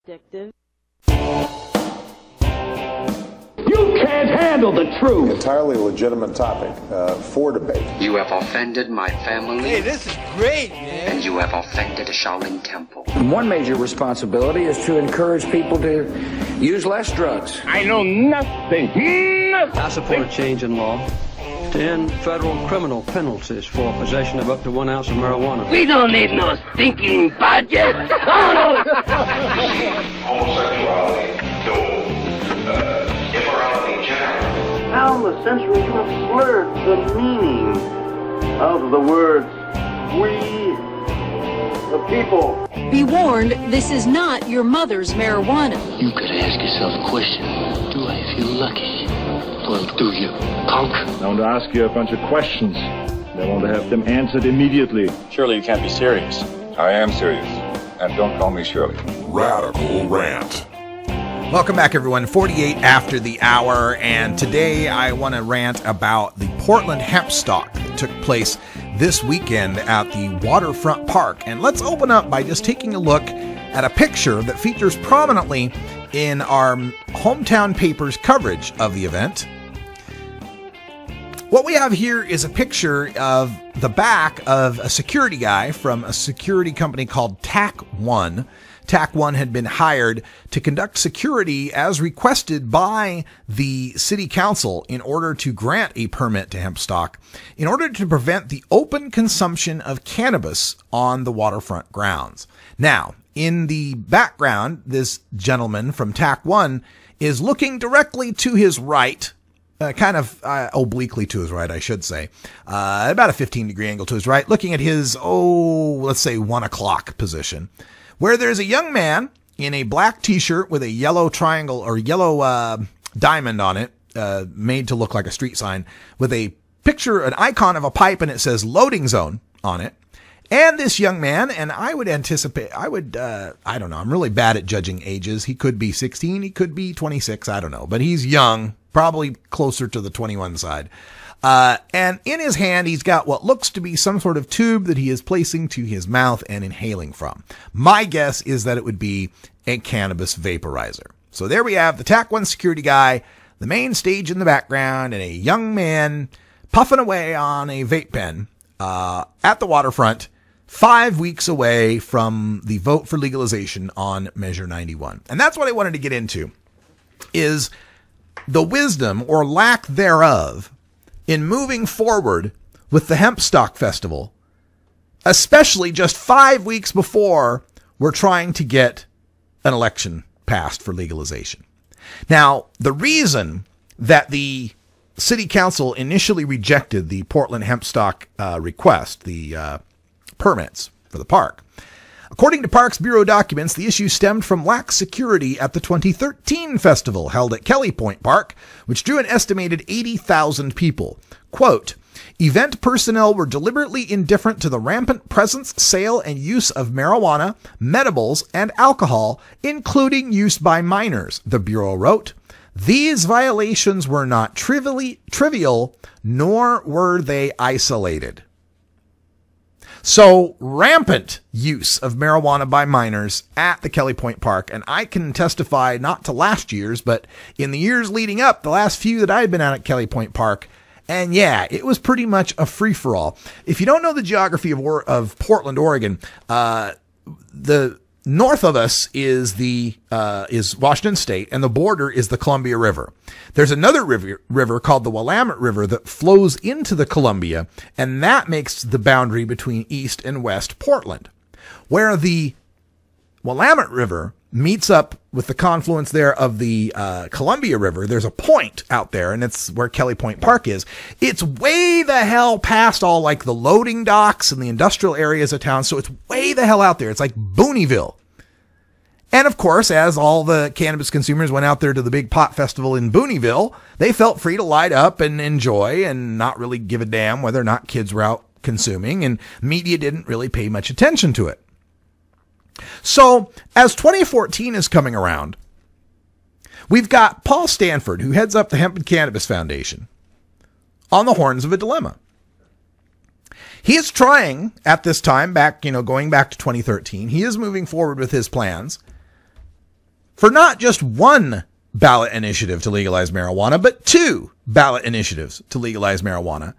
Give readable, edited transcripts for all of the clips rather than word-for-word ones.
Addictive. You can't handle the truth. Entirely legitimate topic for debate. You have offended my family. Hey, this is great, man. And you have offended a Shaolin temple. One major responsibility is to encourage people to use less drugs. I know nothing. I support a change in law to end federal criminal penalties for possession of up to 1 ounce of marijuana. We don't need no stinking budget. Homosexuality, immorality generally. How in the century you have slurred the meaning of the words we, the people. Be warned, this is not your mother's marijuana. You could ask yourself a question. Do I feel lucky? Well, do you, punk? I want to ask you a bunch of questions. I want to have them answered immediately. Surely you can't be serious. I am serious. And don't call me Shirley. Radical Rant. Welcome back, everyone. 48 after the hour, and today I want to rant about the Portland hemp stalk that took place this weekend at the Waterfront Park. And let's open up by just taking a look at a picture that features prominently in our hometown paper's coverage of the event. What we have here is a picture of the back of a security guy from a security company called TAC 1. TAC 1 had been hired to conduct security as requested by the city council in order to grant a permit to Hempstock in order to prevent the open consumption of cannabis on the waterfront grounds. Now, in the background, this gentleman from TAC 1 is looking directly to his right, kind of obliquely to his right, I should say, about a 15-degree angle to his right, looking at his, let's say 1 o'clock position, where there's a young man in a black t-shirt with a yellow triangle or yellow diamond on it, made to look like a street sign, with a picture, an icon of a pipe, and it says loading zone on it. And this young man, and I would anticipate, I don't know, I'm really bad at judging ages. He could be 16, he could be 26, I don't know, but he's young, probably closer to the 21 side. And in his hand, he's got what looks to be some sort of tube that he is placing to his mouth and inhaling from. My guess is that it would be a cannabis vaporizer. So there we have the TAC 1 security guy, the main stage in the background, and a young man puffing away on a vape pen at the waterfront, 5 weeks away from the vote for legalization on Measure 91. And that's what I wanted to get into, is the wisdom or lack thereof in moving forward with the Hempstock Festival, especially just 5 weeks before we're trying to get an election passed for legalization. Now, the reason that the City Council initially rejected the Portland Hempstock request, the permits for the park. According to Parks Bureau documents, the issue stemmed from lax security at the 2013 festival held at Kelly Point Park, which drew an estimated 80,000 people. Quote, event personnel were deliberately indifferent to the rampant presence, sale, and use of marijuana, medibles, and alcohol, including use by minors, the Bureau wrote. These violations were not trivial, nor were they isolated. So, rampant use of marijuana by minors at the Kelly Point Park, and I can testify not to last year's, but in the years leading up, the last few that I had been out at Kelly Point Park, and yeah, it was pretty much a free-for-all. If you don't know the geography of Portland, Oregon, the north of us is Washington State, and the border is the Columbia River. There's another river called the Willamette River that flows into the Columbia, and that makes the boundary between East and West Portland. Where the Willamette River meets up with the confluence there of the Columbia River, there's a point out there, and it's where Kelly Point Park is. It's way the hell past all like the loading docks and the industrial areas of town, so it's way the hell out there. It's like Booneyville. And of course, as all the cannabis consumers went out there to the big pot festival in Booneyville, they felt free to light up and enjoy and not really give a damn whether or not kids were out consuming, and media didn't really pay much attention to it. So, as 2014 is coming around, we've got Paul Stanford, who heads up the Hemp and Cannabis Foundation, on the horns of a dilemma. He is trying, at this time, going back to 2013, he is moving forward with his plans for not just one ballot initiative to legalize marijuana, but 2 ballot initiatives to legalize marijuana,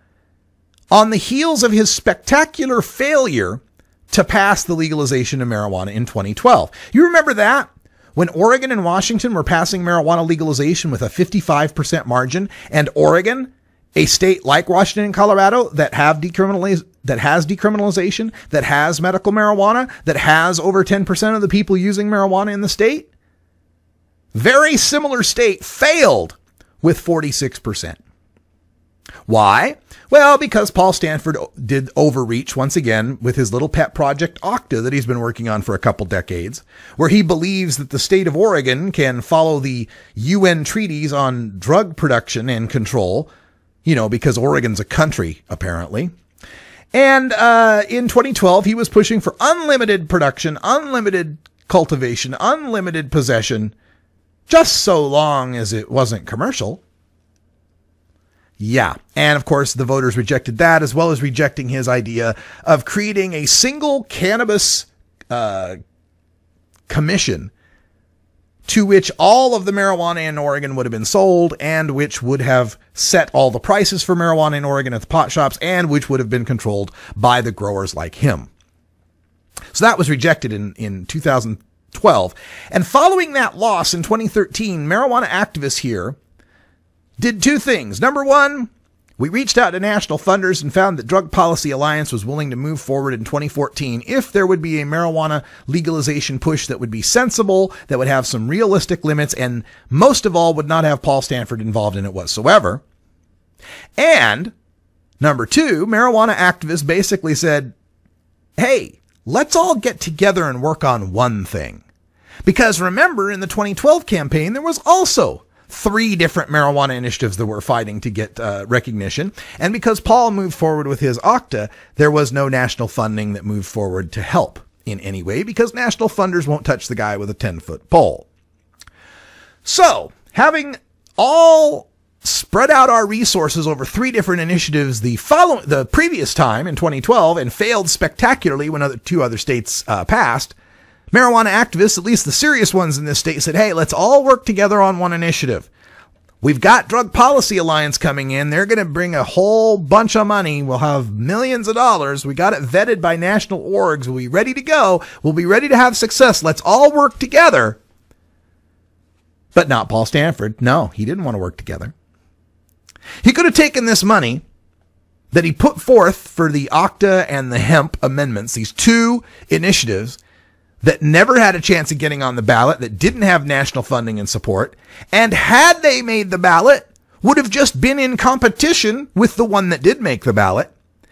on the heels of his spectacular failure to pass the legalization of marijuana in 2012. You remember that? When Oregon and Washington were passing marijuana legalization with a 55% margin, and Oregon, a state like Washington and Colorado that has decriminalization, that has medical marijuana, that has over 10% of the people using marijuana in the state, very similar state, failed with 46%. Why? Well, because Paul Stanford did overreach once again with his little pet project Octa that he's been working on for a couple decades, where he believes that the state of Oregon can follow the UN treaties on drug production and control, because Oregon's a country, apparently. And in 2012, he was pushing for unlimited production, unlimited cultivation, unlimited possession, just so long as it wasn't commercial. Yeah. And of course, the voters rejected that, as well as rejecting his idea of creating a single cannabis commission to which all of the marijuana in Oregon would have been sold, and which would have set all the prices for marijuana in Oregon at the pot shops, and which would have been controlled by the growers like him. So that was rejected in 2012. And following that loss in 2013, marijuana activists here did 2 things. Number 1, we reached out to national funders and found that Drug Policy Alliance was willing to move forward in 2014 if there would be a marijuana legalization push that would be sensible, that would have some realistic limits, and most of all would not have Paul Stanford involved in it whatsoever. And number 2, marijuana activists basically said, hey, let's all get together and work on one thing. Because remember, in the 2012 campaign, there was also 3 different marijuana initiatives that were fighting to get recognition. And because Paul moved forward with his Octa, there was no national funding that moved forward to help in any way, because national funders won't touch the guy with a 10-foot pole. So, having all spread out our resources over 3 different initiatives the previous time in 2012 and failed spectacularly when 2 other states passed, marijuana activists, at least the serious ones in this state, said, hey, let's all work together on one initiative. We've got Drug Policy Alliance coming in. They're going to bring a whole bunch of money. We'll have millions of dollars. We got it vetted by national orgs. We'll be ready to go. We'll be ready to have success. Let's all work together. But not Paul Stanford. No, he didn't want to work together. He could have taken this money that he put forth for the Octa and the hemp amendments, these 2 initiatives, that never had a chance of getting on the ballot, that didn't have national funding and support, and had they made the ballot, would have just been in competition with the one that did make the ballot.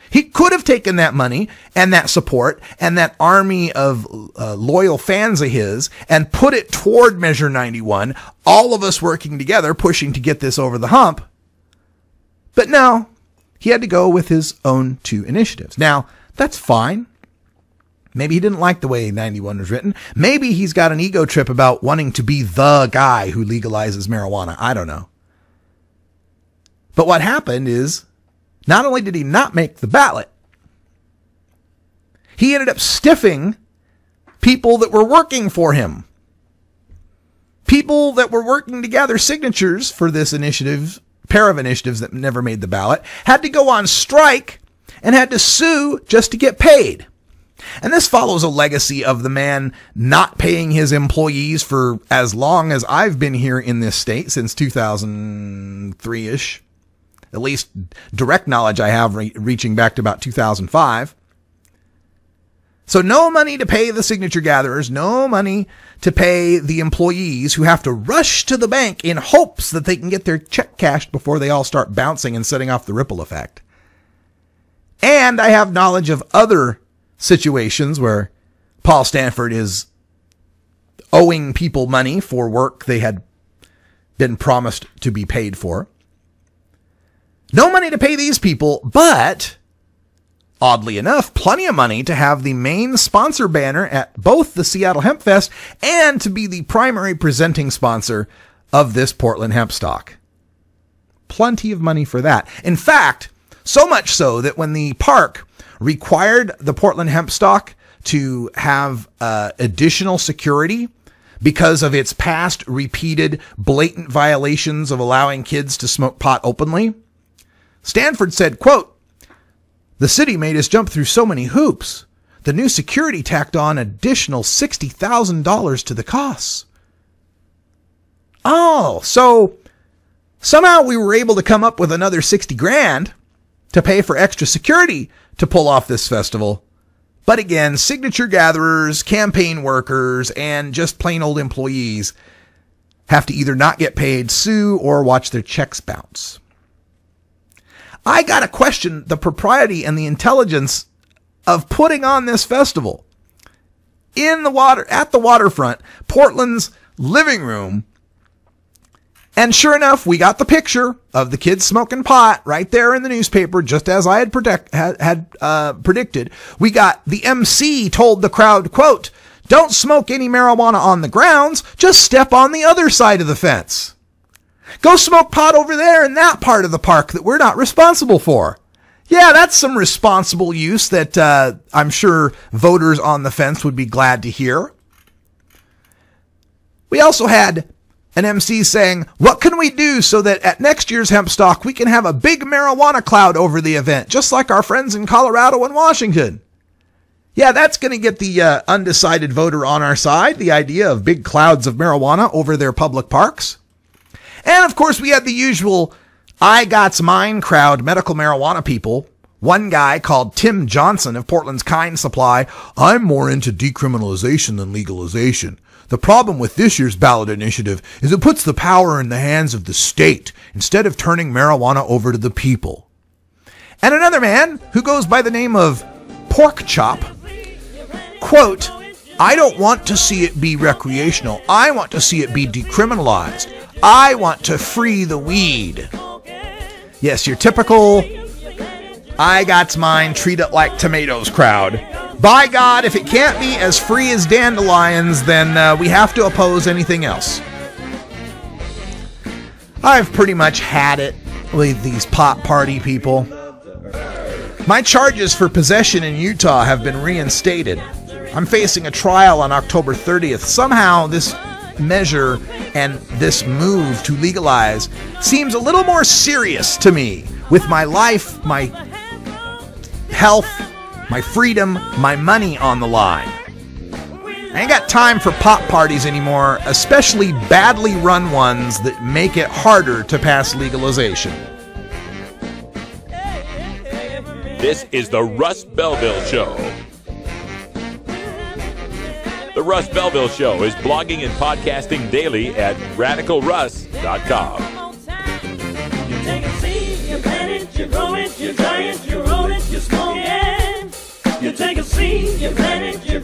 He could have taken that money and that support and that army of loyal fans of his and put it toward Measure 91, all of us working together, pushing to get this over the hump. But no, he had to go with his own 2 initiatives. Now, that's fine. Maybe he didn't like the way 91 was written. Maybe he's got an ego trip about wanting to be the guy who legalizes marijuana. I don't know. But what happened is, not only did he not make the ballot, he ended up stiffing people that were working for him. People that were working to gather signatures for this pair of initiatives that never made the ballot, had to go on strike and had to sue just to get paid. And this follows a legacy of the man not paying his employees for as long as I've been here in this state, since 2003-ish. At least direct knowledge I have reaching back to about 2005. So no money to pay the signature gatherers, no money to pay the employees who have to rush to the bank in hopes that they can get their check cashed before they all start bouncing and setting off the ripple effect. And I have knowledge of other situations where Paul Stanford is owing people money for work they had been promised to be paid for. No money to pay these people, but oddly enough, plenty of money to have the main sponsor banner at both the Seattle Hemp Fest and to be the primary presenting sponsor of this Portland hemp stock. Plenty of money for that. In fact, so much so that when the park required the Portland hemp stock to have additional security because of its past repeated blatant violations of allowing kids to smoke pot openly? Stanford said, quote, "The city made us jump through so many hoops. The new security tacked on additional $60,000 to the costs." Oh, so somehow we were able to come up with another 60 grand to pay for extra security to pull off this festival. But again, signature gatherers, campaign workers, and just plain old employees have to either not get paid, sue, or watch their checks bounce. I gotta question the propriety and the intelligence of putting on this festival in the water, at the waterfront, Portland's living room. And sure enough, we got the picture of the kids smoking pot right there in the newspaper, just as I had predicted. We got the MC told the crowd, quote, "Don't smoke any marijuana on the grounds, just step on the other side of the fence. Go smoke pot over there in that part of the park that we're not responsible for." Yeah, that's some responsible use that I'm sure voters on the fence would be glad to hear. We also had an MC saying, "What can we do so that at next year's Hempstock we can have a big marijuana cloud over the event, just like our friends in Colorado and Washington?" Yeah, that's going to get the undecided voter on our side, the idea of big clouds of marijuana over their public parks. And of course, we had the usual I Got's Mine crowd, medical marijuana people. One guy called Tim Johnson of Portland's Kind Supply, "I'm more into decriminalization than legalization. The problem with this year's ballot initiative is it puts the power in the hands of the state instead of turning marijuana over to the people." And another man who goes by the name of Pork Chop, quote, "I don't want to see it be recreational. I want to see it be decriminalized. I want to free the weed." Yes, your typical I Got's Mine, treat it like tomatoes crowd. By God, if it can't be as free as dandelions, then we have to oppose anything else. I've pretty much had it with these pot party people. My charges for possession in Utah have been reinstated. I'm facing a trial on October 30th. Somehow this measure and this move to legalize seems a little more serious to me, with my life, my health, my freedom, my money on the line. I ain't got time for pot parties anymore, especially badly run ones that make it harder to pass legalization. This is the Russ Belville Show. The Russ Belville Show is blogging and podcasting daily at radicalruss.com. You take a seed, you plant it, you grow it, you dry it, you roll it, you smoke it. You take a seed, you plant it, you